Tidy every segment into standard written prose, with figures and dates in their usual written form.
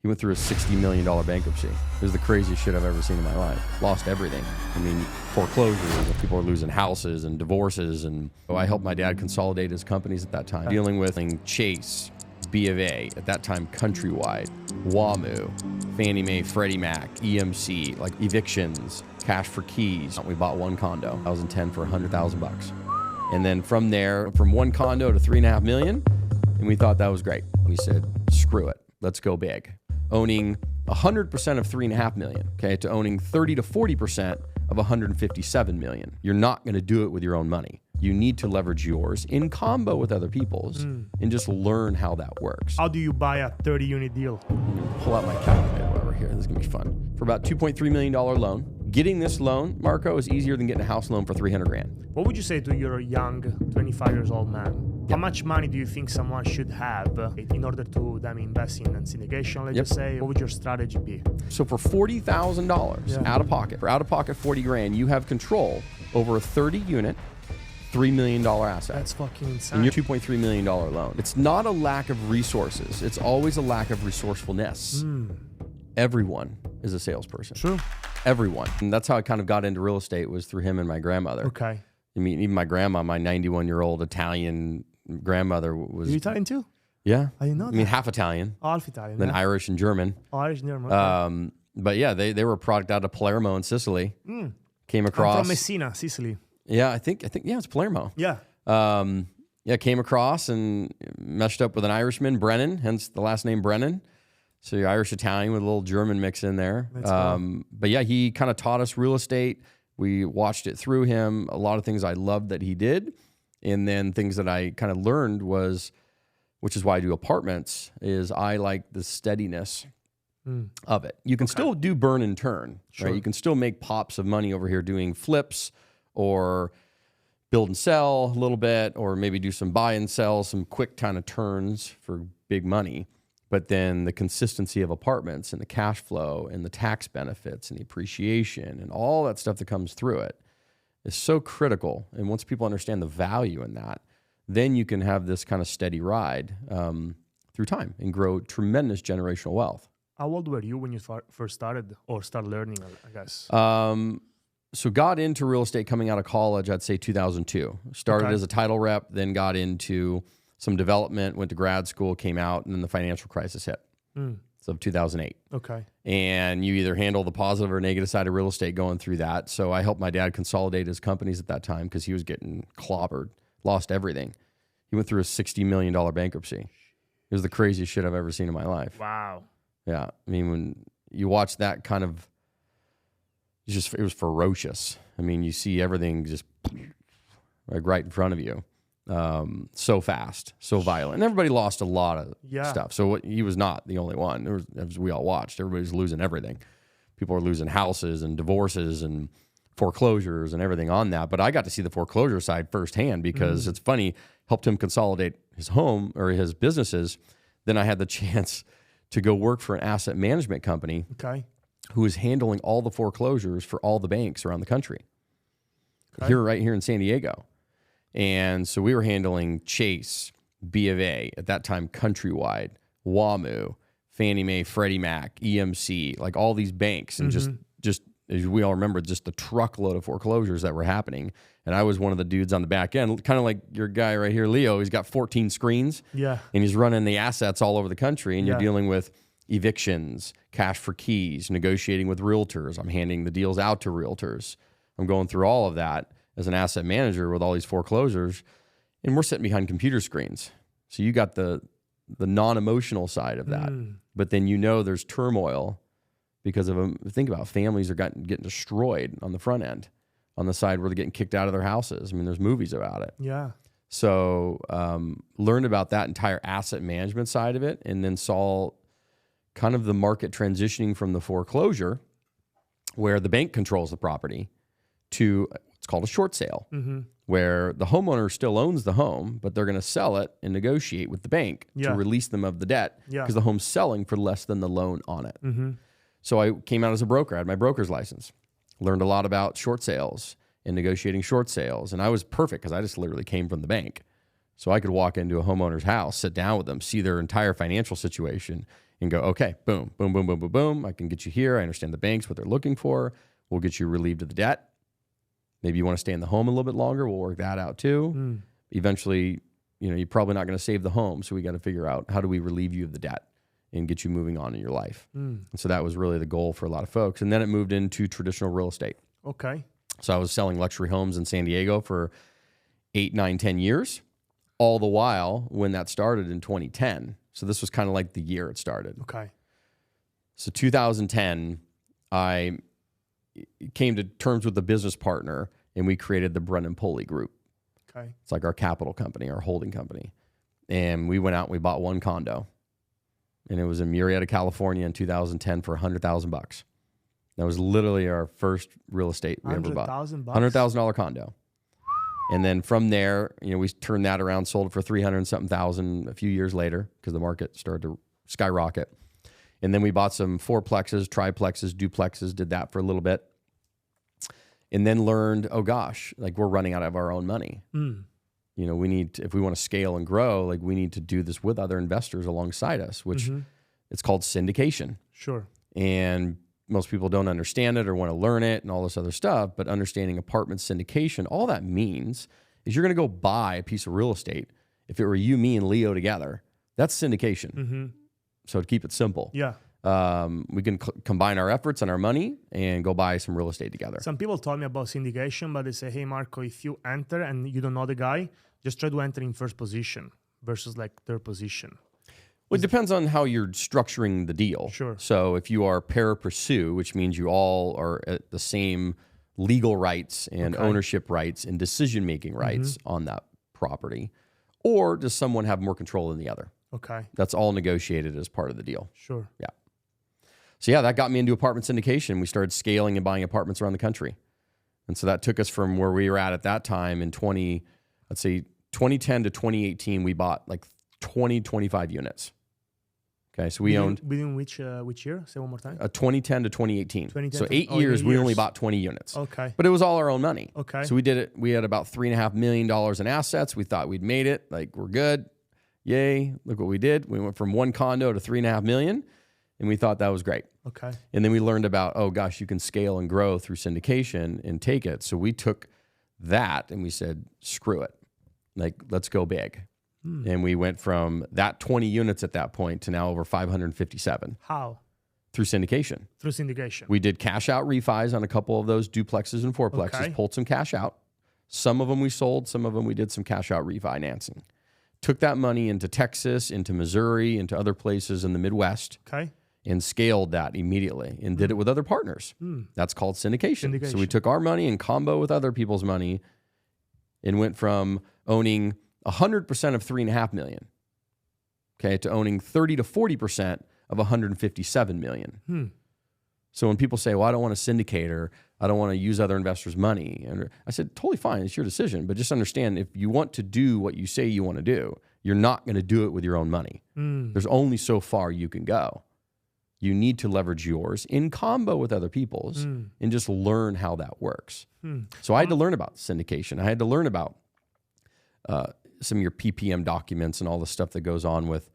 He went through a $60 million bankruptcy. It was the craziest shit I've ever seen in my life. Lost everything. I mean, foreclosures, people are losing houses and divorces. And I helped my dad consolidate his companies at that time, dealing with Chase, B of A, at that time Countrywide, WAMU, Fannie Mae, Freddie Mac, EMC, like evictions, cash for keys. We bought one condo, 2010 for $100,000. And then from there, from one condo to $3.5 million, and we thought that was great. We said, screw it, let's go big. Owning 100% of $3.5 million, okay, to owning 30 to 40% of $157 million. You're not going to do it with your own money. You need to leverage yours in combo with other people's and just learn how that works. How do you buy a 30-unit deal? Pull out my calculator over here. This is going to be fun. For about $2.3 million loan. Getting this loan, Marco, is easier than getting a house loan for $300,000. What would you say to your young 25 years old man? How much money do you think someone should have in order to them invest in syndication, let's just say? What would your strategy be? So for $40,000 out of pocket, for out of pocket $40,000, you have control over a 30-unit, $3 million asset. That's fucking insane. And your $2.3 million loan. It's not a lack of resources. It's always a lack of resourcefulness. Everyone is a salesperson. True. Everyone. And that's how I kind of got into real estate, was through him and my grandmother. Okay. I mean, even my grandma, my 91-year-old Italian grandmother was... Are you Italian too? Yeah. I didn't know that. I mean, half Italian. Half Italian. Then Irish and German. Irish and German. Okay. But yeah, they were a product out of Palermo in Sicily. Came across... I'm from Messina, Sicily. Yeah, I think it's Palermo. Yeah. Came across and meshed up with an Irishman, Brennan, hence the last name Brennan. So you're Irish-Italian with a little German mix in there. But yeah, he kind of taught us real estate. We watched it through him. A lot of things I loved that he did. And then things that I kind of learned was, which is why I do apartments, is I like the steadiness of it. You can still do burn and turn, right? You can still make pops of money over here doing flips or build and sell a little bit, or maybe do some buy and sell, some quick kind of turns for big money. But then the consistency of apartments and the cash flow and the tax benefits and the appreciation and all that stuff that comes through it is so critical. And once people understand the value in that, then you can have this kind of steady ride through time and grow tremendous generational wealth. How old were you when you first started or started learning, I guess? So got into real estate coming out of college, I'd say 2002. Started as a title rep, then got into some development, went to grad school, came out, and then the financial crisis hit. So 2008. Okay. And you either handle the positive or negative side of real estate going through that. So I helped my dad consolidate his companies at that time because he was getting clobbered, lost everything. He went through a $60 million bankruptcy. It was the craziest shit I've ever seen in my life. Wow. Yeah. I mean, when you watch that kind of, it was ferocious. I mean, you see everything just like right in front of you. So fast, so violent. And everybody lost a lot of stuff. So he was not the only one. There was, as we all watched, everybody's losing everything. People are losing houses and divorces and foreclosures and everything on that. But I got to see the foreclosure side firsthand because it's funny, helped him consolidate his home or his businesses. Then I had the chance to go work for an asset management company who was handling all the foreclosures for all the banks around the country. Right here in San Diego. And so we were handling Chase, B of A, at that time Countrywide, WAMU, Fannie Mae, Freddie Mac, EMC, like all these banks. And just as we all remember, just the truckload of foreclosures that were happening. And I was one of the dudes on the back end, kind of like your guy right here, Leo. He's got 14 screens. Yeah. And he's running the assets all over the country. And you're dealing with evictions, cash for keys, negotiating with realtors. I'm handing the deals out to realtors. I'm going through all of that as an asset manager with all these foreclosures, and we're sitting behind computer screens. So you got the non-emotional side of that, but then there's turmoil because of think about families are getting destroyed on the front end, on the side where they're getting kicked out of their houses. I mean, there's movies about it. Yeah. So learned about that entire asset management side of it, and then saw kind of the market transitioning from the foreclosure, where the bank controls the property, to it's called a short sale, where the homeowner still owns the home, but they're going to sell it and negotiate with the bank to release them of the debt because the home's selling for less than the loan on it. So I came out as a broker. I had my broker's license, learned a lot about short sales and negotiating short sales. And I was perfect because I just literally came from the bank. So I could walk into a homeowner's house, sit down with them, see their entire financial situation, and go, okay, boom, boom, boom, boom, boom, boom. I can get you here. I understand the banks, what they're looking for. We'll get you relieved of the debt. Maybe you want to stay in the home a little bit longer. We'll work that out too. Eventually, you're probably not going to save the home. So we got to figure out how do we relieve you of the debt and get you moving on in your life. And so that was really the goal for a lot of folks. And then it moved into traditional real estate. Okay. So I was selling luxury homes in San Diego for 8, 9, 10 years, all the while when that started in 2010. So this was kind of like the year it started. Okay. So 2010, I came to terms with a business partner, and we created the Brennan Poole Group. Okay. It's like our capital company, our holding company. And we went out and we bought one condo. And it was in Murrieta, California in 2010 for $100,000. That was literally our first real estate we ever bought. $100,000 condo. And then from there, we turned that around, sold it for $300 and something thousand a few years later because the market started to skyrocket. And then we bought some fourplexes, triplexes, duplexes, did that for a little bit. And then learned, oh gosh, like we're running out of our own money. We need to, if we want to scale and grow, like we need to do this with other investors alongside us, which it's called syndication. Sure. And most people don't understand it or want to learn it and all this other stuff, but understanding apartment syndication, all that means is you're going to go buy a piece of real estate. If it were you, me, and Leo together, that's syndication. So to keep it simple, we can combine our efforts and our money and go buy some real estate together. Some people told me about syndication, but they say, hey, Marco, if you enter and you don't know the guy, just try to enter in first position versus like third position. Well, it depends on how you're structuring the deal. Sure. So if you are pari passu, which means you all are at the same legal rights and ownership rights and decision-making rights on that property, or does someone have more control than the other? Okay. That's all negotiated as part of the deal. Sure. Yeah. So yeah, that got me into apartment syndication. We started scaling and buying apartments around the country. And so that took us from where we were at that time in 2010 to 2018, we bought like 20, 25 units. Okay, so we owned... Within which year? Say one more time. 2010 to 2018. 2010 so 8 years, we only bought 20 units. Okay. But it was all our own money. Okay. So we did it. We had about $3.5 million in assets. We thought we'd made it. Like, we're good. Yay. Look what we did. We went from one condo to $3.5 million, and we thought that was great. Okay. And then we learned about, oh gosh, you can scale and grow through syndication and take it. So we took that and we said, screw it. Like, let's go big. And we went from that 20 units at that point to now over 557. How? Through syndication. Through syndication. We did cash out refis on a couple of those duplexes and fourplexes, pulled some cash out. Some of them we sold, some of them we did some cash out refinancing. Took that money into Texas, into Missouri, into other places in the Midwest. Okay. And scaled that immediately and did it with other partners. That's called syndication. So we took our money in combo with other people's money and went from owning 100% of $3.5 million, okay, to owning 30 to 40% of $157 million. So when people say, well, I don't want to syndicate or I don't want to use other investors' money, and I said, totally fine, it's your decision, but just understand if you want to do what you say you want to do, you're not going to do it with your own money. There's only so far you can go. You need to leverage yours in combo with other people's and just learn how that works. So I had to learn about syndication. I had to learn about some of your PPM documents and all the stuff that goes on with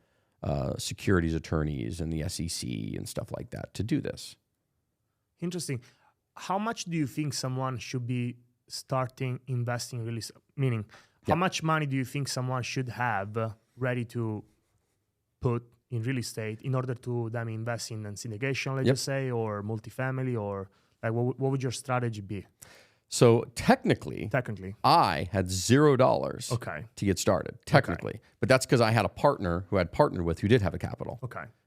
securities attorneys and the SEC and stuff like that to do this. Interesting. How much do you think someone should be starting investing really? Meaning, how much money do you think someone should have ready to put in real estate in order to then invest in syndication, let's just say, or multifamily, or like what would your strategy be? So technically, I had $0 to get started, technically. But that's because I had a partner who I'd partnered with who did have a capital.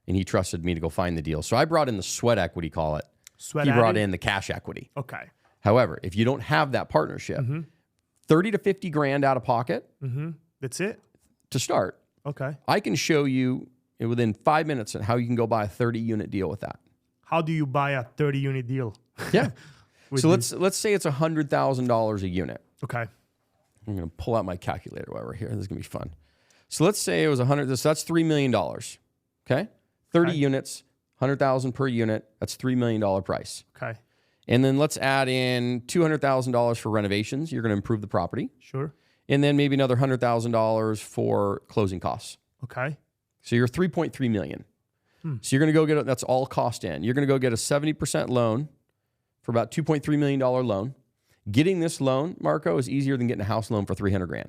And he trusted me to go find the deal. So I brought in the sweat equity, call it. He brought in the cash equity. However, if you don't have that partnership, 30 to 50 grand out of pocket. That's it? To start. I can show you within 5 minutes how you can go buy a 30-unit deal with that. How do you buy a 30-unit deal? Yeah. So let's say it's $100,000 a unit. Okay. I'm going to pull out my calculator while we're here. This is going to be fun. So let's say it was 100. So that's $3 million. Okay. 30 units, 100,000 per unit. That's $3 million price. Okay. And then let's add in $200,000 for renovations. You're going to improve the property. Sure. And then maybe another $100,000 for closing costs. Okay. So you're $3.3 million. So you're going to go get that's all cost in. You're going to go get a 70% loan for about $2.3 million loan. Getting this loan, Marco, is easier than getting a house loan for $300,000.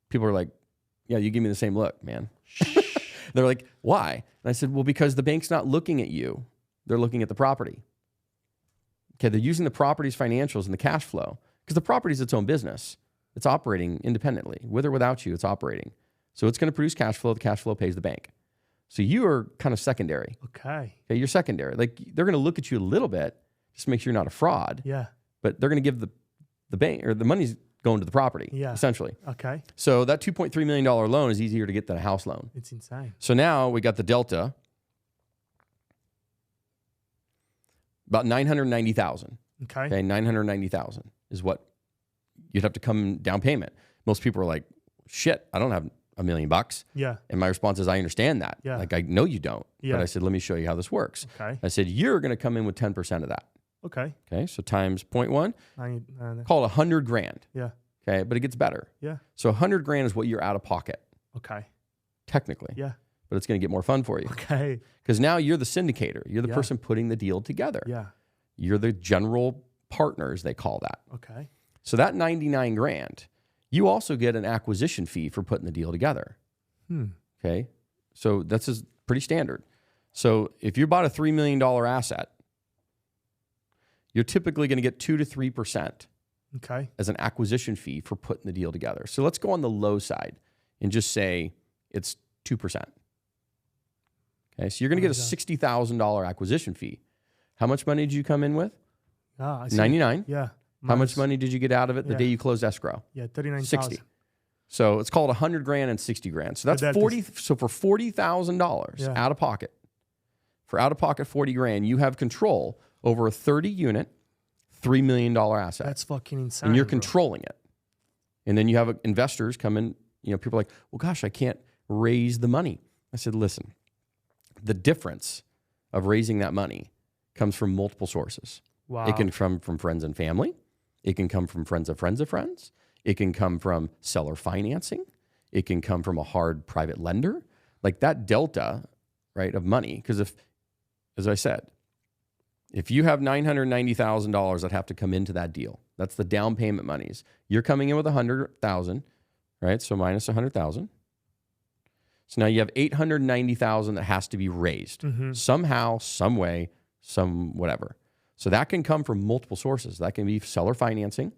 People are like, yeah, you give me the same look, man. They're like, why? And I said, well, because the bank's not looking at you. They're looking at the property. Okay, they're using the property's financials and the cash flow because the property is its own business. It's operating independently. With or without you, it's operating. So it's going to produce cash flow. The cash flow pays the bank. So you are kind of secondary. Okay, you're secondary. Like they're going to look at you a little bit just to make sure you're not a fraud. Yeah. But they're going to give the bank, or the money's going to the property, essentially. Okay. So that $2.3 million loan is easier to get than a house loan. It's insane. So now we got the delta, about $990,000. Okay, $990,000 is what you'd have to come down payment. Most people are like, shit, I don't have $1 million. Yeah. And my response is, I understand that. Yeah. Like, I know you don't. Yeah. But I said, let me show you how this works. Okay. I said, you're going to come in with 10% of that. Okay. Okay. So times 0.1, call it $100,000. Yeah. Okay. But it gets better. Yeah. So $100,000 is what you're out of pocket. Okay. Technically. Yeah. But it's going to get more fun for you. Okay. Because now you're the syndicator. You're the person putting the deal together. Yeah. You're the general partners, they call that. Okay. So that $99,000, you also get an acquisition fee for putting the deal together. Okay. So that's just pretty standard. So if you bought a $3 million asset, you're typically going to get 2 to 3% as an acquisition fee for putting the deal together. So let's go on the low side and just say it's 2%. Okay. So you're going to get a $60,000 acquisition fee. How much money did you come in with? 99. Yeah. How much money did you get out of it the day you closed escrow? Yeah, 39,000. 60. So it's called $100,000 and $60,000. So that's 40. So for $40,000 out of pocket, for out of pocket $40,000, you have control over a 30-unit, $3 million asset. That's fucking insane. And you're controlling it. And then you have investors come in. You know, people are like, well, gosh, I can't raise the money. I said, listen, the difference of raising that money comes from multiple sources. Wow. It can come from friends and family. It can come from friends of friends of friends. It can come from seller financing. It can come from a hard private lender. Like that delta, right, of money. Because if, as I said, if you have $990,000 that have to come into that deal, that's the down payment monies. You're coming in with $100,000, right? So minus $100,000. So now you have $890,000 that has to be raised somehow, some way, some whatever. So that can come from multiple sources. That can be seller financing.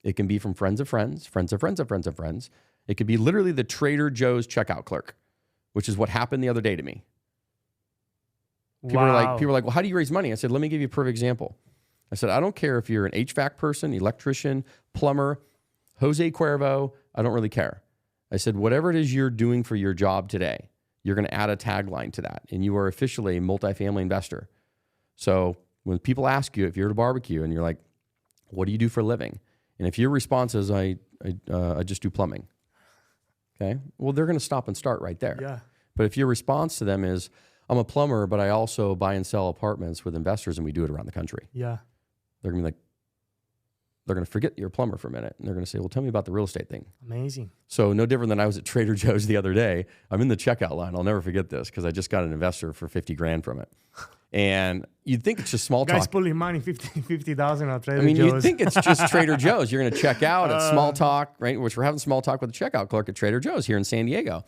It can be from friends of friends, friends of friends of friends of friends. It could be literally the Trader Joe's checkout clerk, which is what happened the other day to me. People were like, well, how do you raise money? I said, let me give you a perfect example. I said, I don't care if you're an HVAC person, electrician, plumber, Jose Cuervo, I don't really care. I said, whatever it is you're doing for your job today, you're going to add a tagline to that. And you are officially a multifamily investor. So when people ask you, if you're at a barbecue and you're like, what do you do for a living? And if your response is, I just do plumbing. Okay. Well, they're going to stop and start right there. Yeah. But if your response to them is, I'm a plumber, but I also buy and sell apartments with investors and we do it around the country. Yeah. They're going to be like, they're going to forget you're a plumber for a minute. And they're going to say, well, tell me about the real estate thing. Amazing. So no different than I was at Trader Joe's the other day. I'm in the checkout line. I'll never forget this because I just got an investor for $50,000 from it. And you'd think it's just small talk. Guys pulling money, 50,000 at Trader Joe's. I mean, you'd think it's just Trader Joe's. You're going to check out at small talk, right? Which we're having small talk with the checkout clerk at Trader Joe's here in San Diego.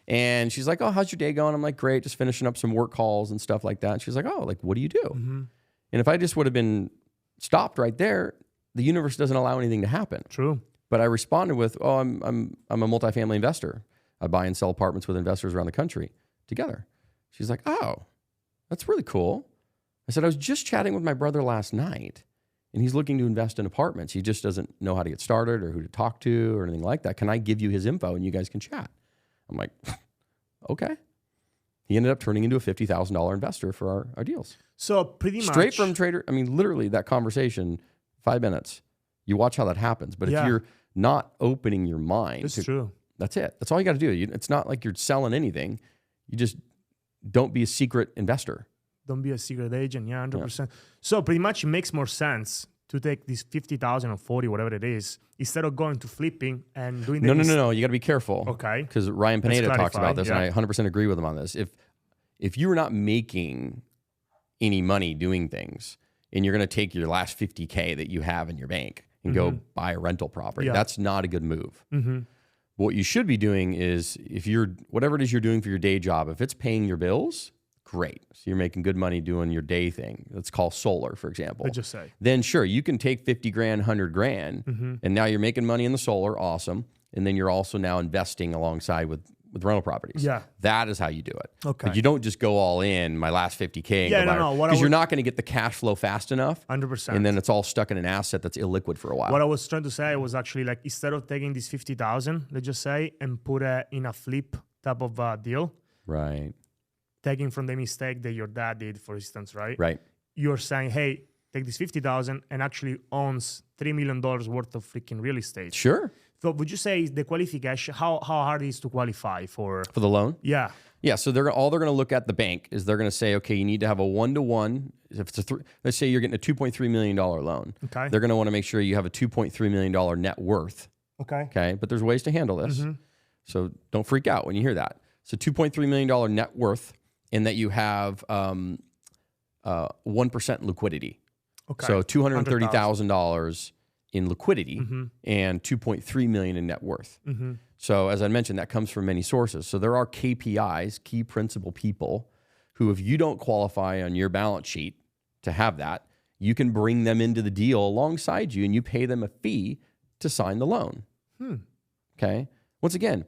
And she's like, oh, how's your day going? I'm like, great, just finishing up some work calls and stuff like that. And she's like, oh, like, what do you do? And if I just would have been stopped right there, the universe doesn't allow anything to happen. True. But I responded with, oh, I'm a multifamily investor. I buy and sell apartments with investors around the country together. She's like, oh, that's really cool. I said, I was just chatting with my brother last night, and he's looking to invest in apartments. He just doesn't know how to get started or who to talk to or anything like that. Can I give you his info and you guys can chat? I'm like, okay. He ended up turning into a $50,000 investor for our deals. So pretty much. Straight from Trader. I mean, literally that conversation, 5 minutes. You watch how that happens. But if you're not opening your mind. That's true. That's it. That's all you got to do. It's not like you're selling anything. You just don't be a secret investor. Don't be a secret agent. Yeah, 100%. Yeah. So pretty much it makes more sense to take this 50,000 or 40, whatever it is, instead of going to flipping and doing No. You got to be careful. Okay. Because Ryan Pineda talks about this, and I 100% agree with him on this. if you're not making any money doing things and you're going to take your last $50K that you have in your bank and go buy a rental property, that's not a good move. What you should be doing is whatever it is you're doing for your day job, if it's paying your bills, great. So you're making good money doing your day thing. Let's call solar, for example. Let's just say. Then sure, you can take 50 grand, 100 grand, and now you're making money in the solar, awesome. And then you're also now investing alongside with rental properties. Yeah. That is how you do it. Okay. But you don't just go all in, my last 50K. Because you're not going to get the cash flow fast enough. 100%. And then it's all stuck in an asset that's illiquid for a while. What I was trying to say was actually like, instead of taking this 50,000, let's just say, and put it in a flip type of deal. Right. Taking from the mistake that your dad did, for instance, right? Right. You're saying, hey, take this 50,000 and actually owns $3 million worth of freaking real estate. Sure. So would you say the qualification, how hard it is to qualify for the loan? Yeah. Yeah. So they're going to look at the bank is they're going to say, okay, you need to have a 1-to-1. If it's let's say you're getting a $2.3 million loan. Okay. They're going to want to make sure you have a $2.3 million net worth. Okay. Okay. But there's ways to handle this. So don't freak out when you hear that. So $2.3 million net worth, and that you have 1% liquidity. Okay. So $230,000 in liquidity and $2.3 million in net worth. So as I mentioned, that comes from many sources. So there are KPIs, key principal people, who if you don't qualify on your balance sheet to have that, you can bring them into the deal alongside you and you pay them a fee to sign the loan. Okay. Once again,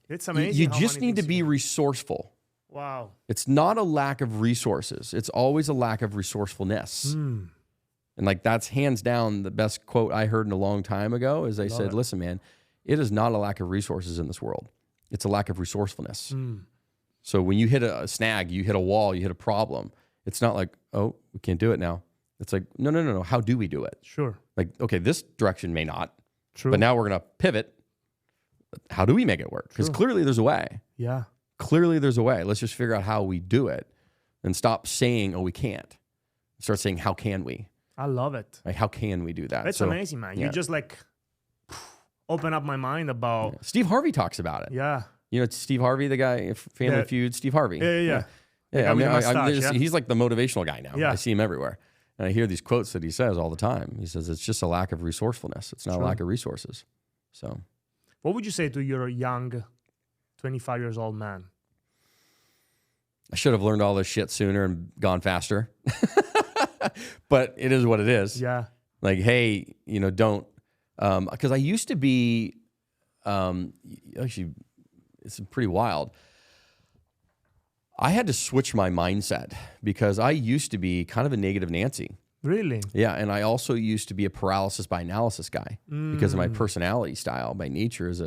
it's amazing. You just need to be resourceful. Wow. It's not a lack of resources. It's always a lack of resourcefulness. And like that's hands down the best quote I heard in a long time ago is they said, listen, man, it is not a lack of resources in this world. It's a lack of resourcefulness. So when you hit a snag, you hit a wall, you hit a problem, it's not like, oh, we can't do it now. It's like, no. How do we do it? Sure. Like, okay, this direction may not. True. But now we're going to pivot. How do we make it work? Because clearly there's a way. Yeah. Clearly there's a way. Let's just figure out how we do it and stop saying, oh, we can't. Start saying, how can we? I love it. Like, how can we do that? That's amazing, man. You just like open up my mind about... Steve Harvey talks about it. Yeah. You know, Steve Harvey, the guy, Family Feud, Steve Harvey. Yeah. I mean, he's like the motivational guy now. Yeah. I see him everywhere. And I hear these quotes that he says all the time. He says, it's just a lack of resourcefulness. It's not a lack of resources. So... What would you say to your young 25 years old man? I should have learned all this shit sooner and gone faster. But it is what it is. Yeah. Like, hey, don't, because I used to be, actually, it's pretty wild. I had to switch my mindset because I used to be kind of a negative Nancy. Really? Yeah, and I also used to be a paralysis by analysis guy because of my personality style. By nature, if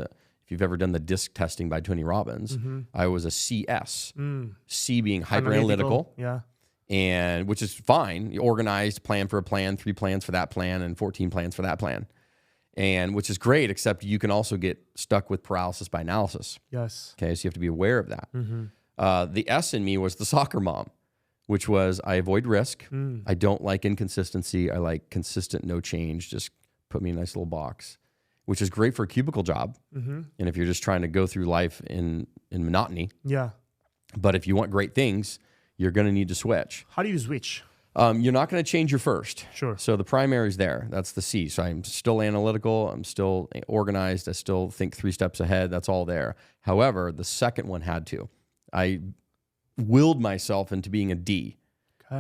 you've ever done the DISC testing by Tony Robbins, I was a CS. C being hyper analytical, and which is fine. Organized, plan for a plan, 3 plans for that plan, and 14 plans for that plan, and which is great. Except you can also get stuck with paralysis by analysis. Yes. Okay, so you have to be aware of that. The S in me was the soccer mom, which was I avoid risk. I don't like inconsistency. I like consistent, no change. Just put me in a nice little box, which is great for a cubicle job. And if you're just trying to go through life in monotony. Yeah. But if you want great things, you're going to need to switch. How do you switch? You're not going to change your first. Sure. So the primary is there. That's the C. So I'm still analytical. I'm still organized. I still think 3 steps ahead. That's all there. However, the second one had to. I willed myself into being a D,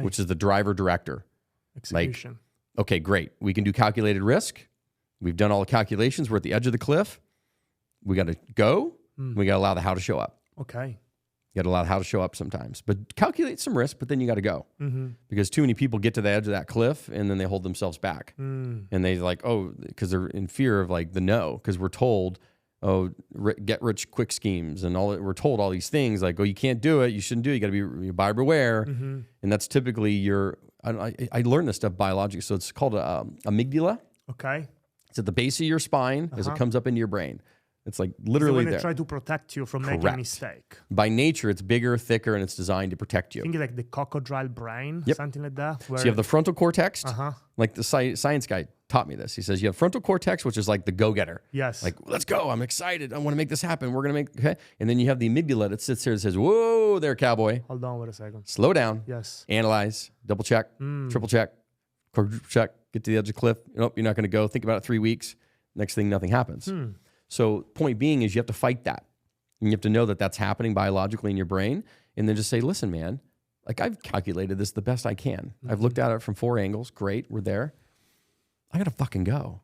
which is the driver director. Execution. Like, okay, great. We can do calculated risk. We've done all the calculations. We're at the edge of the cliff. We got to go. We got to allow the how to show up. Okay. You got to allow the how to show up sometimes, but calculate some risk, but then you got to go because too many people get to the edge of that cliff and then they hold themselves back and they like, oh, because they're in fear of like the no, because we're told, oh, get rich quick schemes and all. We're told all these things like, oh, you can't do it. You shouldn't do it. You got to be buyer beware. And that's typically your, I learned this stuff biologically. So it's called amygdala. Okay. It's at the base of your spine as it comes up into your brain. It's like So literally when they there. try to protect you from making a Correct. mistake. By nature, it's bigger, thicker, and it's designed to protect you. I think like the crocodile brain, Yep. something like that. So you have the frontal cortex. Uh-huh. Like the science guy taught me this. He says you have frontal cortex, which is like the go-getter. Yes. Like, let's go. I'm excited. I want to make this happen. We're going to make, okay. And then you have the amygdala that sits there and says, whoa there, cowboy. Hold on wait a second. Slow down. Yes. Analyze. Double check. Triple check. Quadruple check. Get to the edge of the cliff. Nope, you're not going to go. Think about it 3 weeks. Next thing, nothing happens. So point being is you have to fight that. And you have to know that that's happening biologically in your brain. And then just say, listen, man, like I've calculated this the best I can. I've looked at it from 4 angles. Great. We're there. I got to fucking go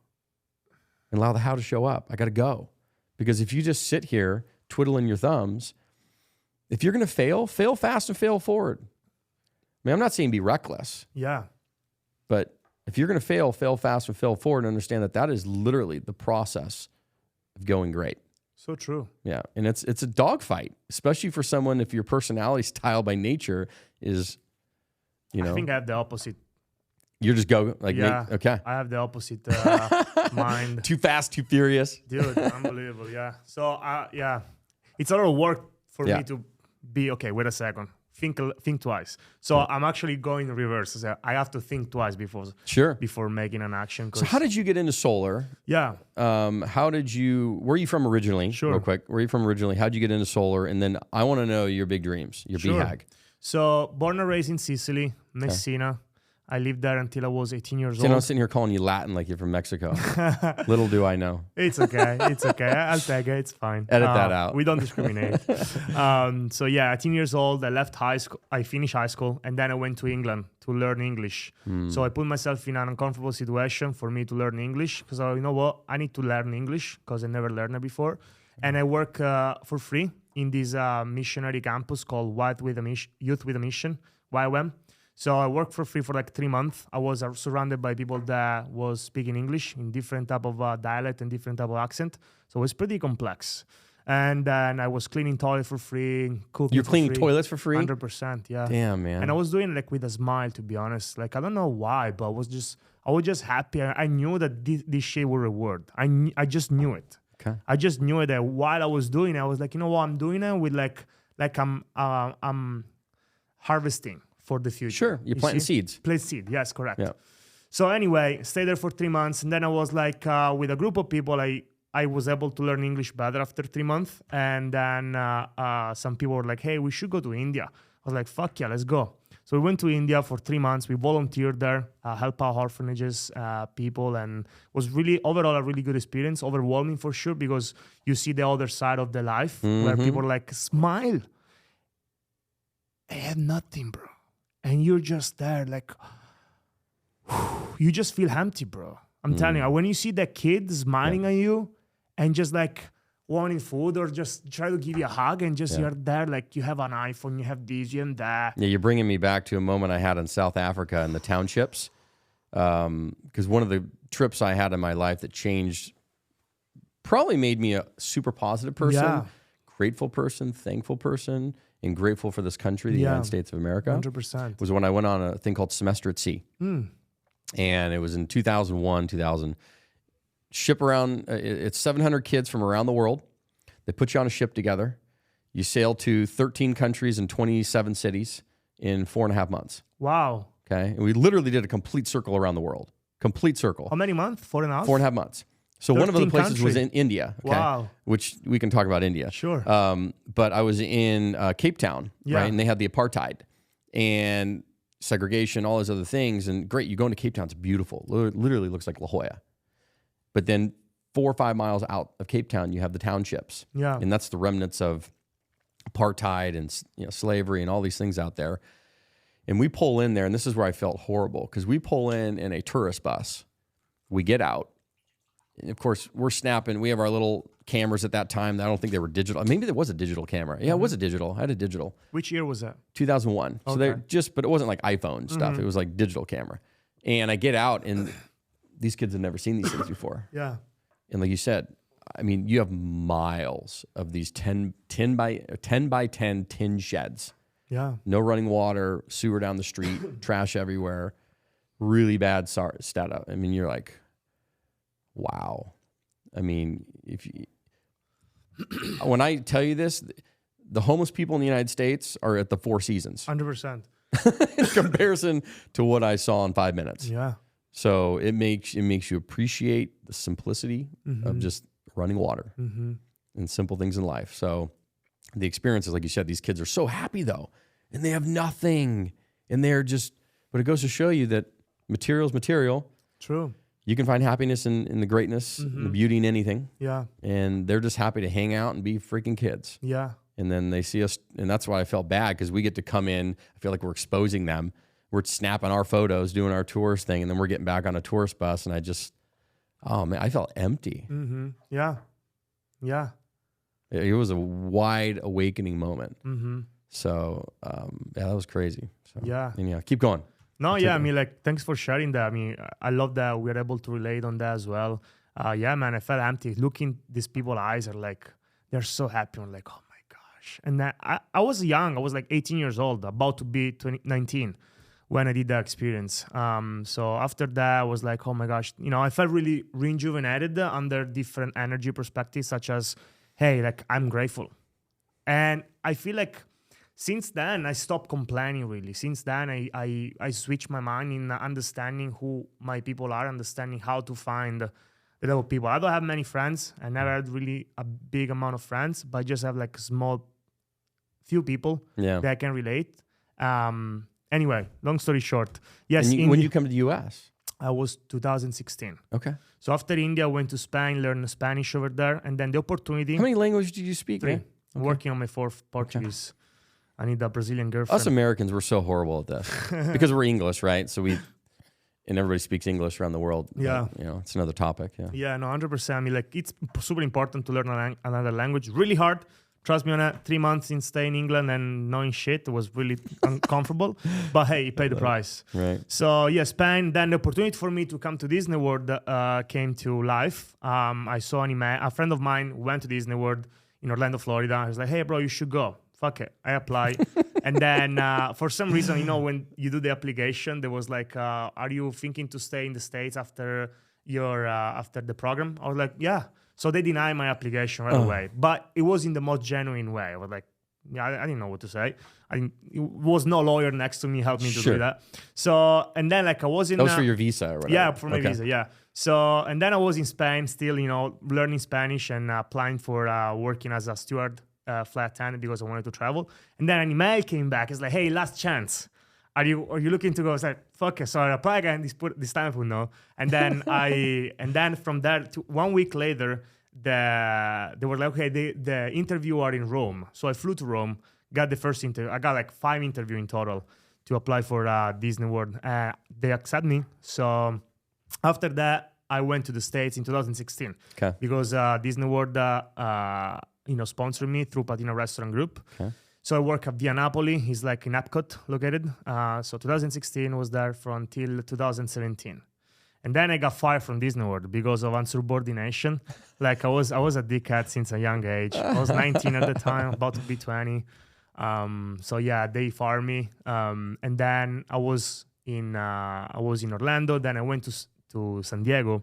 and allow the how to show up. I got to go. Because if you just sit here twiddling your thumbs, if you're going to fail fast and fail forward. I mean, I'm not saying be reckless, Yeah. but if you're going to fail fast and fail forward and understand that that is literally the process of going great. So true. Yeah. And it's a dogfight, especially for someone if your personality style by nature is, you know, I think I have the opposite. you're just go like, Yeah. okay. I have the opposite mind. Too fast, too furious. Dude, unbelievable. Yeah. So, yeah, it's a lot of work for Yeah. me to be, okay, wait a second. Think twice. So I'm actually going reverse. So I have to think twice Sure. before making an action. So how did you get into solar? Yeah. How did you, where are you from originally? Sure. Real quick. Where are you from originally? How'd you get into solar? And then I want to know your big dreams, your Sure. BHAG. So born and raised in Sicily, Messina. I lived there until I was 18 years See, I'm old. sitting here calling you Latin like you're from Mexico. Little do I know. It's okay. It's okay. I'll take it. It's fine. Edit that out. We don't discriminate. So yeah, 18 years old, I left high school. I finished high school, and then I went to England to learn English. So I put myself in an uncomfortable situation for me to learn English because you know what? I need to learn English because I never learned it before. And I work for free in this missionary campus called Youth with a Mission, YWAM. So I worked for free for like 3 months. I was surrounded by people that was speaking English in different type of dialect and different type of accent. So it was pretty complex. And then I was cleaning toilet for free, cooking. You're cleaning for free, toilets for free? 100%, yeah. Damn, man. And I was doing it like with a smile, to be honest. Like I don't know why, but I was just happy. I knew that this shit would reward. I just knew it. Okay. I just knew it that while I was doing it, I was like, you know what, I'm doing it with like I'm harvesting for the future. Sure. You're planting seeds. Plant seed, yes, correct. Yeah. So anyway, stayed there for 3 months, and then I was like, with a group of people, I was able to learn English better after 3 months, and then some people were like, hey, we should go to India. I was like, fuck yeah, let's go. So we went to India for 3 months. We volunteered there, help out orphanages, people, and it was really overall a really good experience. Overwhelming for sure because you see the other side of the life where people are like, smile. I have nothing, bro. And you're just there, like, you just feel empty, bro. I'm telling you, when you see that kid smiling at you and just like wanting food or just try to give you a hug and just you're there, like you have an iPhone, you have this, you have that. Yeah, you're bringing me back to a moment I had in South Africa in the townships. Because one of the trips I had in my life that changed, probably made me a super positive person, grateful person, thankful person, and grateful for this country, the United States of America. 100%. Was when I went on a thing called Semester at Sea. And it was in 2001, 2000. Ship around, it's 700 kids from around the world. They put you on a ship together. You sail to 13 countries and 27 cities in 4.5 months. Wow. Okay. And we literally did a complete circle around the world. Complete circle. How many months? 4.5? 4.5 months. So one of the 13 places was countries. in India. Okay, Wow. which we can talk about India. Sure. But I was in Cape Town, Yeah. right? And they had the apartheid and segregation, all those other things. And great, you go into Cape Town, it's beautiful. Literally looks like La Jolla. But then 4 or 5 miles out of Cape Town, you have the townships. Yeah. And that's the remnants of apartheid and slavery and all these things out there. And we pull in there, and this is where I felt horrible, because we pull in a tourist bus. We get out. And of course, we're snapping. We have our little cameras at that time. I don't think they were digital. Maybe there was a digital camera. Yeah, it was a digital. I had a digital. Which year was that? 2001. So Okay. they're just, but it wasn't like iPhone stuff. It was like digital camera. And I get out, and these kids have never seen these things before. Yeah. And like you said, I mean, you have miles of these 10 by 10 tin sheds. Yeah. No running water, sewer down the street, trash everywhere. Really bad setup. I mean, you're like, wow. I mean, when I tell you this, the homeless people in the United States are at the Four Seasons 100%. in comparison to what I saw in 5 minutes. Yeah. So it makes you appreciate the simplicity of just running water and simple things in life. So the experiences, like you said, these kids are so happy though, and they have nothing, and they're just. But it goes to show you that material is material. True. You can find happiness in the greatness, and the beauty in anything. Yeah. And they're just happy to hang out and be freaking kids. Yeah. And then they see us, and that's why I felt bad, because we get to come in. I feel like we're exposing them. We're snapping our photos, doing our tourist thing, and then we're getting back on a tourist bus, and I felt empty. Yeah. Yeah. It was a wide awakening moment. So, that was crazy. So, Yeah. And keep going. No, yeah, I mean, like, thanks for sharing that. I mean, I love that we're able to relate on that as well. Yeah, man, I felt empty. Looking these people's eyes are like, they're so happy. I'm like, oh my gosh. And then I was young. I was like 18 years old, about to be 19 when I did that experience. So after that, I was like, oh my gosh, I felt really rejuvenated under different energy perspectives, such as, hey, like, I'm grateful. And I feel like since then, I stopped complaining, really. Since then, I switched my mind in understanding who my people are, understanding how to find the level of people. I don't have many friends. I never had really a big amount of friends, but I just have like few people that I can relate. Anyway, long story short. Yes. And when you come to the U.S.? I was 2016. Okay. So after India, I went to Spain, learned Spanish over there, and then the opportunity. How many languages did you speak? 3. Okay. I'm working on my 4th Portuguese. I need a Brazilian girlfriend. Us Americans, we're so horrible at this because we're English, right? So and everybody speaks English around the world. Yeah. But, it's another topic. Yeah. Yeah, no, 100%. I mean, like, it's super important to learn another language. Really hard. Trust me on that. 3 months in staying in England and knowing shit was really uncomfortable. But hey, you pay the price. Right. So yeah, Spain. Then the opportunity for me to come to Disney World came to life. I saw a friend of mine went to Disney World in Orlando, Florida. I was like, hey, bro, you should go. Fuck it. I apply. And then for some reason, when you do the application, there was like, are you thinking to stay in the States after the program? I was like, yeah. So they denied my application right away. But it was in the most genuine way. I was like, yeah, I didn't know what to say. It was no lawyer next to me helping me to do that. So, and then like I was in... That was for your visa or whatever? Yeah, for my visa, yeah. So, and then I was in Spain still, learning Spanish and applying for working as a steward, flight attendant, because I wanted to travel. And then an email came back. It's like, hey, last chance. Are you looking to go? I was like, fuck it. So I applied again. This time I put no. And then then from there, 1 week later, they were like, okay, the interview are in Rome. So I flew to Rome, got the first interview. I got like 5 interviews in total to apply for Disney World. They accept me. So after that, I went to the States in 2016 because Disney World, sponsored me through Patina Restaurant Group. Okay. So I work at Via Napoli. He's like in Epcot located. So 2016 was there until 2017. And then I got fired from Disney World because of insubordination. Like I was a dickhead since a young age. I was 19 at the time, about to be 20. So yeah, they fired me. And then I was in Orlando. Then I went to San Diego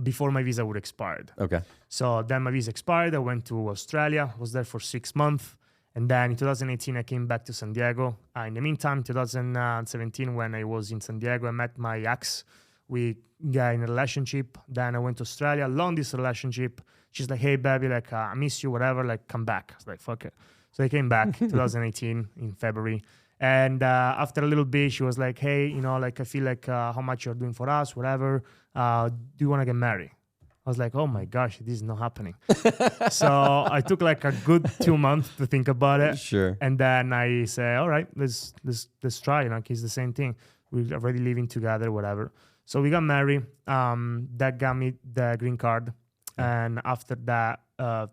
before my visa would expired. Okay. So then my visa expired. I went to Australia. Was there for 6 months. And then in 2018, I came back to San Diego. In the meantime, 2017, when I was in San Diego, I met my ex. We got in a relationship. Then I went to Australia, long distance relationship. She's like, hey, baby, like, I miss you, whatever, like, come back. I was like, fuck it. So I came back 2018 in February. And after a little bit, she was like, hey, like, I feel like how much you're doing for us, whatever. Do you want to get married? I was like, oh my gosh, this is not happening. So I took like a good 2 months to think about it. Sure. And then I say, all right, let's try. It's the same thing. We're already living together, whatever. So we got married. That got me the green card. And after that,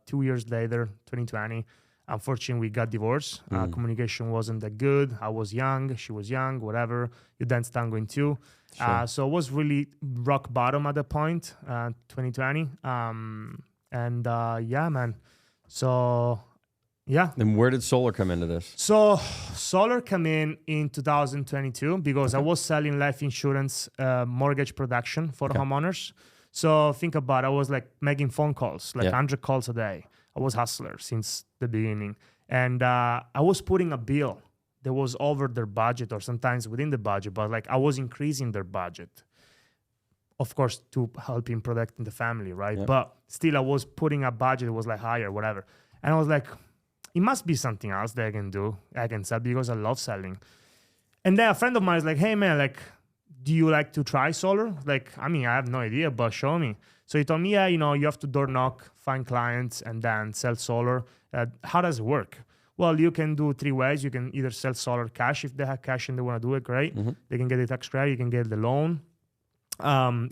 2 years later, 2020, unfortunately, we got divorced. Communication wasn't that good. I was young. She was young, whatever. You dance tango in two. Sure. So it was really rock bottom at that point, 2020. Yeah, man. So, yeah. And where did solar come into this? So solar came in 2022 because I was selling life insurance mortgage production for homeowners. So think about it. I was like making phone calls, like 100 calls a day. I was hustler since the beginning. And I was putting a bill that was over their budget or sometimes within the budget, but like I was increasing their budget, of course, to help in protecting the family, right? Yep. But still I was putting a budget that was like higher, whatever. And I was like, it must be something else that I can do. I can sell because I love selling. And then a friend of mine is like, hey man, like, do you like to try solar? Like, I mean, I have no idea, but show me. So he told me, yeah, you have to door knock, find clients, and then sell solar. How does it work? Well, you can do 3 ways. You can either sell solar cash if they have cash and they want to do it, great. Mm-hmm. They can get the tax credit, you can get the loan.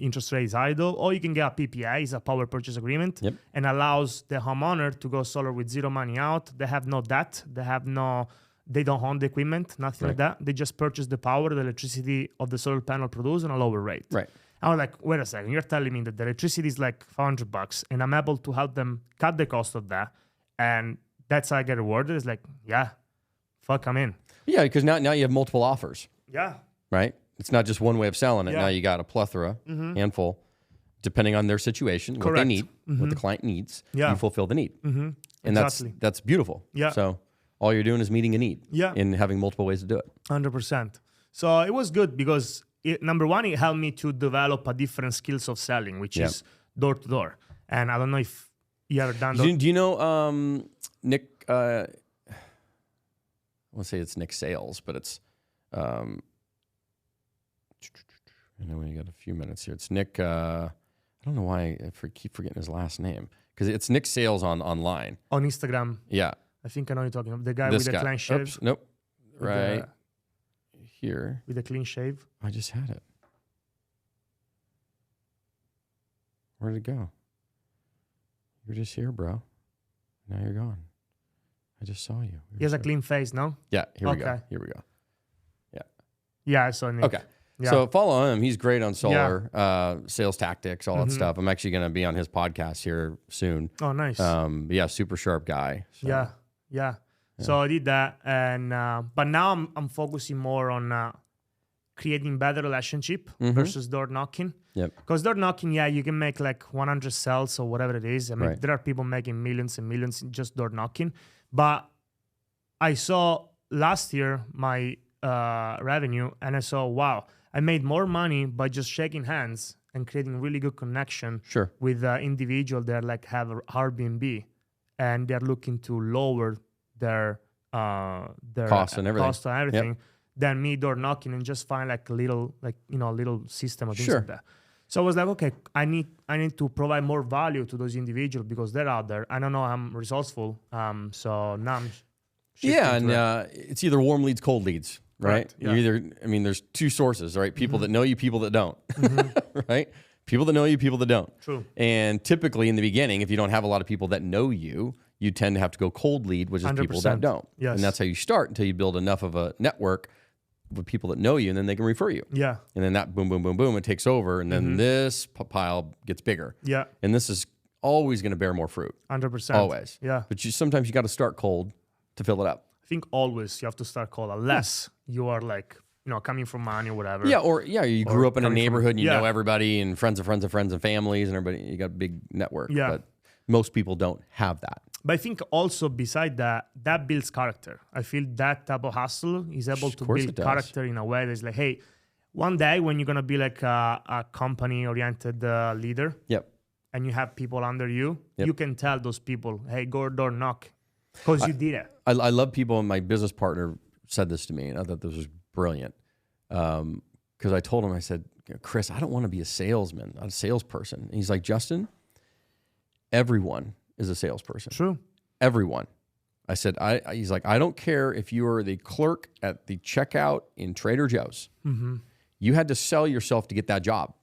Interest rate is idle, or you can get a PPA, it's a power purchase agreement, Yep. and allows the homeowner to go solar with zero money out. They have no debt, they don't own the equipment, nothing like that. They just purchase the power, the electricity of the solar panel produced on a lower rate. Right. I was like, wait a second, you're telling me that the electricity is like $500 and I'm able to help them cut the cost of that, and that's how I get rewarded? It's like, yeah, fuck, I'm in. Yeah, because now you have multiple offers, Yeah. right? It's not just one way of selling it. Yeah. Now you got a plethora, handful, depending on their situation, what they Correct. need, what the client needs. Yeah. You fulfill the need. And Exactly. that's beautiful. Yeah. So all you're doing is meeting a need Yeah. and having multiple ways to do it. 100%. So it was good because number one, it helped me to develop a different skills of selling, which Yeah. is door to door. And I don't know if you ever done Do you know Nick? I want to say it's Nick Sales, but it's. I know we got a few minutes here. It's Nick. I don't know why I keep forgetting his last name because it's Nick Sales online. on Instagram. Yeah, I think I know you're talking about. The guy this with the guy. clean shave. Oops, nope. With Right here. With the clean shave. I just had it. Where did it go? You're just here, bro. Now you're gone. I just saw you. He has a clean face, no? Yeah, here we go. Okay. Here we go. Yeah, I saw Nick. Okay. Yeah. So follow him. He's great on solar, sales tactics, all that stuff. I'm actually going to be on his podcast here soon. Oh, nice. But yeah, super sharp guy. So. Yeah. So I did that, and but now I'm focusing more on creating better relationship versus door knocking. Yep. Because door knocking, yeah, you can make like 100 sales or whatever it is. I mean, Right. there are people making millions and millions in just door knocking. But I saw last year my revenue, and I saw, wow, I made more money by just shaking hands and creating really good connection Sure. with individual that like have a Airbnb, and they're looking to lower their Costs and everything. Yep. than me door knocking and just find like a little system of things Sure. like that. So I was like, okay, I need to provide more value to those individuals because they're out there. I don't know, I'm resourceful. So now I'm shifting Yeah, to and it's either warm leads, cold leads, right? Correct, yeah. There's two sources, right? People that know you, people that don't, right? People that know you, people that don't. True. And typically in the beginning, if you don't have a lot of people that know you, you tend to have to go cold lead, which is people that 100%. don't. Yes. And that's how you start until you build enough of a network with people that know you, and then they can refer you. Yeah. And then that boom, boom, boom, boom, it takes over, and then this pile gets bigger. Yeah. And this is always going to bear more fruit. 100%. Always. Yeah. But sometimes you got to start cold to fill it up. I think always you have to start cold unless you are like, coming from money or whatever. Yeah, you grew up in a coming from- neighborhood and you yeah. know everybody and friends of friends of friends and families and everybody. You got a big network. Yeah. But most people don't have that. But I think also beside that builds character. I feel that type of hustle is able to course build it does. character in a way that's like, hey, one day when you're going to be like a company-oriented leader Yep. and you have people under you, Yep. you can tell those people, hey, go door knock because you did it. I love people, and my business partner said this to me, and I thought this was brilliant. Because I told him, I said, Chris, I don't want to be a salesman, a salesperson. And he's like, Justin, everyone is a salesperson. True. Everyone. I said, he's like, I don't care if you are the clerk at the checkout in Trader Joe's. You had to sell yourself to get that job.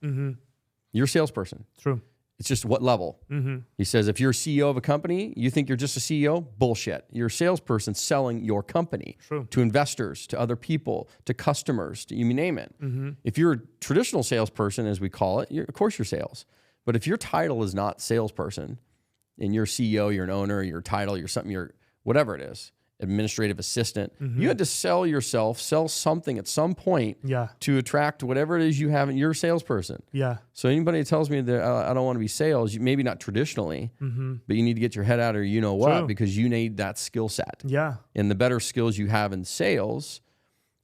You're a salesperson. True. It's just what level. He says, if you're a CEO of a company, you think you're just a CEO? Bullshit. You're a salesperson selling your company True. to investors, to other people, to customers, to you name it. If you're a traditional salesperson, as we call it, of course you're sales. But if your title is not salesperson, and you're CEO, you're an owner, your title, you're something, you're whatever it is, administrative assistant. You had to sell yourself, sell something at some point to attract whatever it is you have in your salesperson. Yeah. So anybody that tells me that I don't want to be sales, maybe not traditionally, but you need to get your head out of you know what, because you need that skill set. Yeah. And the better skills you have in sales,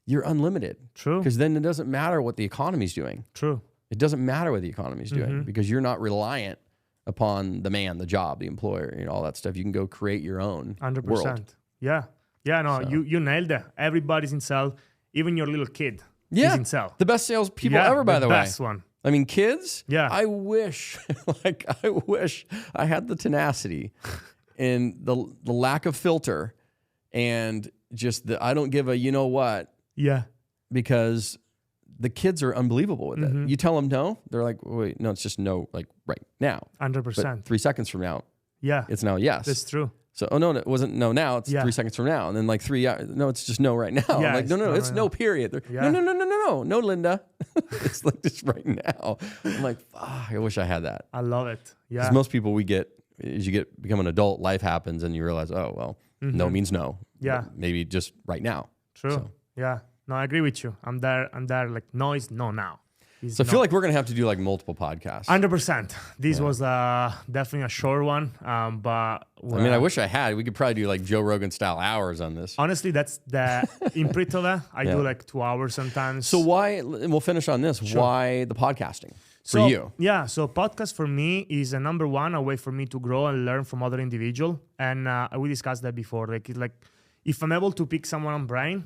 you're unlimited. True. Because then it doesn't matter what the economy's doing. True. It doesn't matter what the economy's doing because you're not reliant upon the man, the job, the employer, all that stuff. You can go create your own 100%. World. Yeah. Yeah, no, so. you nailed it. Everybody's in sales. Even your little kid is in sales. The best sales people ever, by the way. The best one. I mean, kids, yeah. I wish I had the tenacity and the lack of filter and just I don't give a you know what. Yeah. Because the kids are unbelievable with it. You tell them no, they're like, wait, no, it's just no, like right now. 100%. 3 seconds from now, it's now yes. That's true. So, no, it wasn't no now, it's 3 seconds from now. And then like 3 hours, no, it's just no right now. Yeah, I'm like, no, it's no period. No, Linda. It's like just right now. I'm like, I wish I had that. I love it. Yeah. Because most people as you become an adult, life happens and you realize, oh, well, no means no. Yeah. Maybe just right now. True. So. Yeah. No, I agree with you. I'm there. Like, no is no now. So I feel like we're going to have to do like multiple podcasts. 100%. This was definitely a short one. But I wish I had. We could probably do like Joe Rogan style hours on this. Honestly, that's the imprint of it. I do like 2 hours sometimes. So why, and we'll finish on this, why the podcasting for you? Yeah. So podcast for me is a number one, a way for me to grow and learn from other individuals. And we discussed that before. Like if I'm able to pick someone on brain,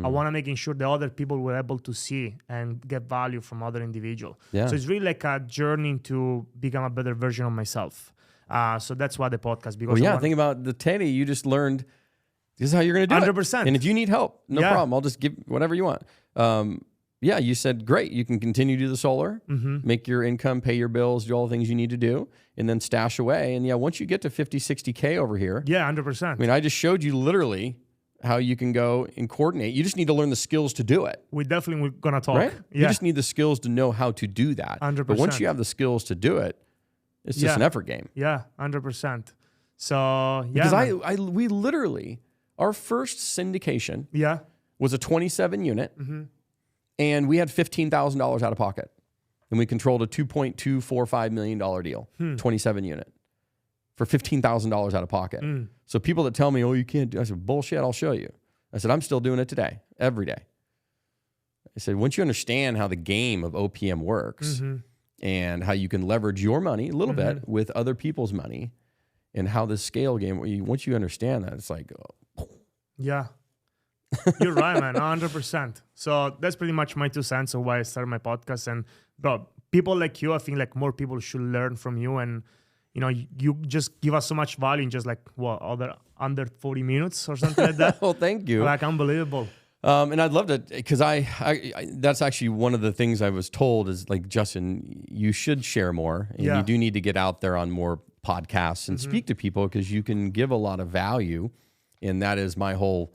I want to making sure the other people were able to see and get value from other individual. Yeah. So it's really like a journey to become a better version of myself. So that's why the podcast. Because think about the Teddy. You just learned this is how you're going to do 100%. it. And if you need help, no problem. I'll just give whatever you want. You said, great. You can continue to do the solar, make your income, pay your bills, do all the things you need to do, and then stash away. And once you get to 50, 60K over here. Yeah, 100%. I mean, I just showed you literally how you can go and coordinate. You just need to learn the skills to do it. We're going to talk. Right? Yeah. You just need the skills to know how to do that. 100%. But once you have the skills to do it, it's just an effort game. Yeah, 100%. So, because we literally, our first syndication was a 27 unit and we had $15,000 out of pocket and we controlled a $2.245 million deal, 27 unit. For $15,000 out of pocket. So people that tell me, oh, you can't do, I said, bullshit, I'll show you. I said, I'm still doing it today, every day. I said, once you understand how the game of OPM works and how you can leverage your money a little bit with other people's money and how the scale game, once you understand that, it's like, yeah, you're right, man, 100%. So that's pretty much my 2 cents of why I started my podcast. And bro, people like you, I think like more people should learn from you. And you just give us so much value in just like under 40 minutes or something like that. Well, thank you. Like unbelievable. And I'd love to, because I that's actually one of the things I was told is like, Justin, you should share more, and you do need to get out there on more podcasts and speak to people because you can give a lot of value, and that is my whole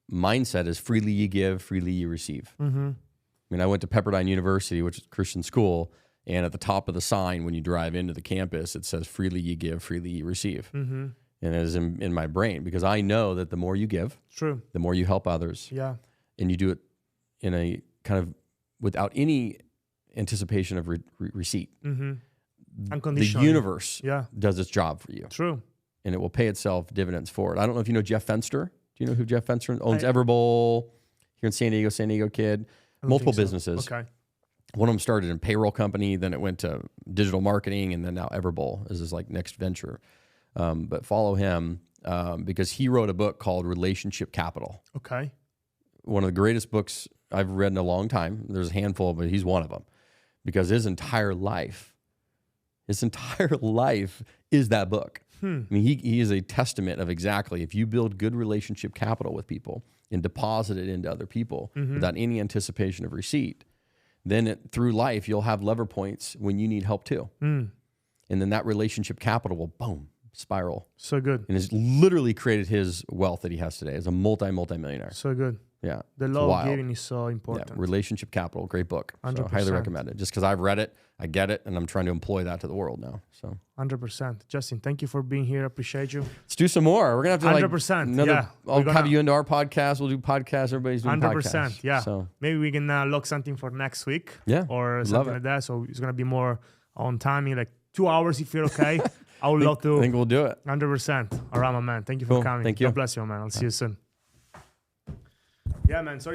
mindset: is freely you give, freely you receive. I mean, I went to Pepperdine University, which is a Christian school. And at the top of the sign, when you drive into the campus, it says, freely you give, freely you receive. And it is in my brain because I know that the more you give, the more you help others. Yeah. And you do it in a kind of without any anticipation of receipt. The universe does its job for you. True. And it will pay itself dividends forward. I don't know if you know Jeff Fenster. Do you know who Jeff Fenster owns? Everbowl here in San Diego kid. Multiple businesses. Okay. One of them started in payroll company, then it went to digital marketing, and then now Everbowl is his like next venture. But follow him because he wrote a book called Relationship Capital. Okay. One of the greatest books I've read in a long time. There's a handful, but he's one of them because his entire life is that book. I mean, he is a testament of exactly if you build good relationship capital with people and deposit it into other people without any anticipation of receipt, then through life, you'll have lever points when you need help too. And then that relationship capital will, boom, spiral. So good. And has literally created his wealth that he has today as a multi-millionaire. So good. Yeah. The it's law wild. of giving is so Yeah, important. Relationship Capital, great book. So 100%. highly recommend it. Just because I've read it, I get it, and I'm trying to employ that to the world now. So 100%. Justin, thank you for being here. Appreciate you. let's do some more. We're gonna have to 100%. Yeah. I'll have you into our podcast. We'll do podcasts. Everybody's doing 100%. podcasts. Yeah. So Maybe we can lock something for next week. Yeah, Or love something it. like that. So it's gonna be more on timing, like 2 hours if you're okay. I would love to. I think we'll do it. 100%. All right, my man. Thank you for Cool. coming. Thank you. God bless you, man. I'll see you soon. Yeah, man. Sorry.